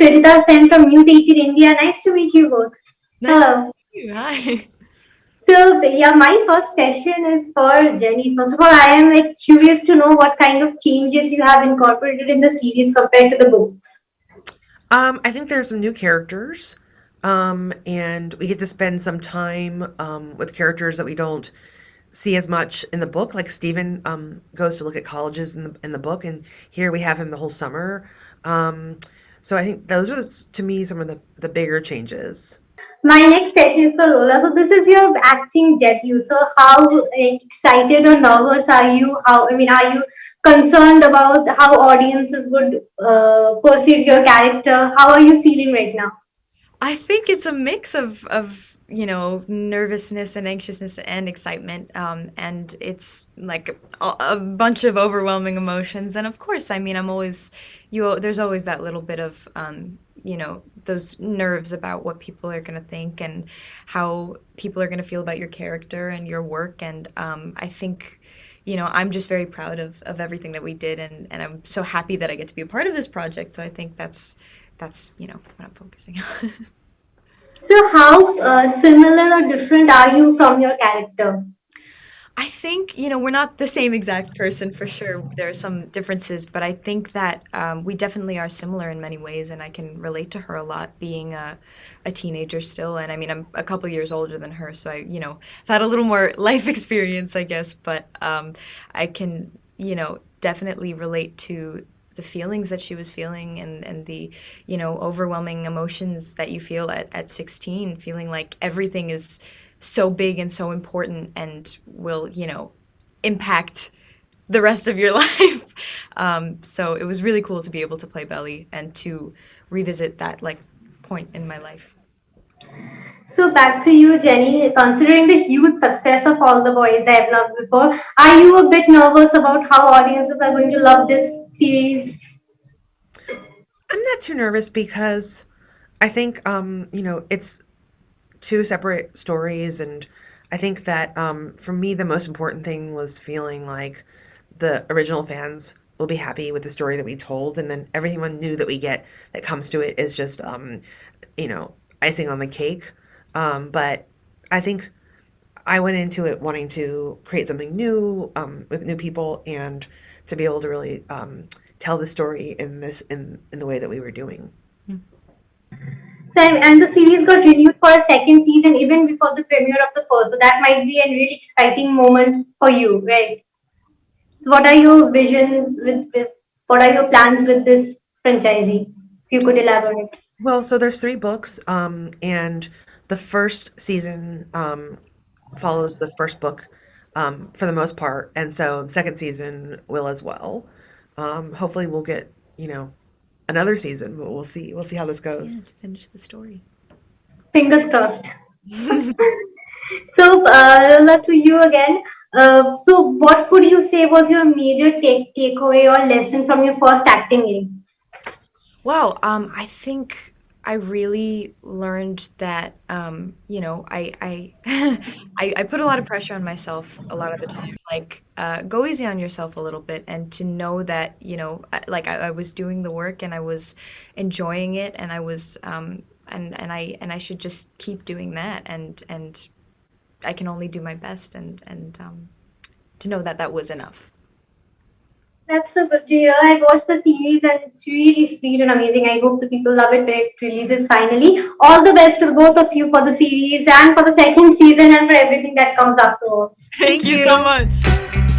Srijita Sen from News 18 India. Nice to meet you both. Nice to Hello. meet you. Hi. So yeah, my first question is for Jenny. First of all, I am like curious to know what kind of changes you have incorporated in the series compared to the books. I think there's some new characters, and we get to spend some time with characters that we don't see as much in the book. Like Stephen goes to look at colleges in the book, and here we have him the whole summer. Um, so I think those are, to me, some of the bigger changes. My next question is for Lola. So this is your acting debut. So how excited or nervous are you? How I mean, are you concerned about how audiences would perceive your character? How are you feeling right now? I think it's a mix of nervousness and anxiousness and excitement, and it's like a bunch of overwhelming emotions. And of course, I mean, I'm always you. There's always that little bit of those nerves about what people are going to think and how people are going to feel about your character and your work. And I think. I'm just very proud of everything that we did, and I'm so happy that I get to be a part of this project. So I think that's what I'm focusing on. So how similar or different are you from your character? I think, we're not the same exact person for sure. There are some differences, but I think that we definitely are similar in many ways, and I can relate to her a lot being a teenager still. And I mean, I'm a couple years older than her, so I've had a little more life experience, I guess, but I can, definitely relate to the feelings that she was feeling and the, overwhelming emotions that you feel at 16, feeling like everything is so big and so important and will, impact the rest of your life. So it was really cool to be able to play Belly and to revisit that like point in my life. So back to you, Jenny. Considering the huge success of All the Boys I Have Loved Before, are you a bit nervous about how audiences are going to love this series? I'm not too nervous because I think it's two separate stories, and I think that for me the most important thing was feeling like the original fans will be happy with the story that we told, and then everyone new that we get that comes to it is just you know icing on the cake. But I think I went into it wanting to create something new with new people and to be able to really tell the story in the way that we were doing. So, and the series got renewed for a second season even before the premiere of the first. So that might be a really exciting moment for you, right? So what are your visions with what are your plans with this franchisee? If you could elaborate. Well, so there's three books, and the first season follows the first book for the most part, and so the second season will as well. Hopefully, we'll get another season, but we'll see. We'll see how this Yeah, goes. to finish the story. Fingers crossed. So, Lola, to you again. So, what would you say was your major takeaway or lesson from your first acting gig? Wow, I think I really learned that I I put a lot of pressure on myself a lot of the time. Like, go easy on yourself a little bit, and to know that I was doing the work and I was enjoying it, and I was and I should just keep doing that, and I can only do my best, and to know that that was enough. That's so good to hear. I watched the series and it's really sweet and amazing. I hope the people love it when it releases finally. All the best to the both of you for the series and for the second season and for everything that comes afterwards. Thank Thank you so you. much.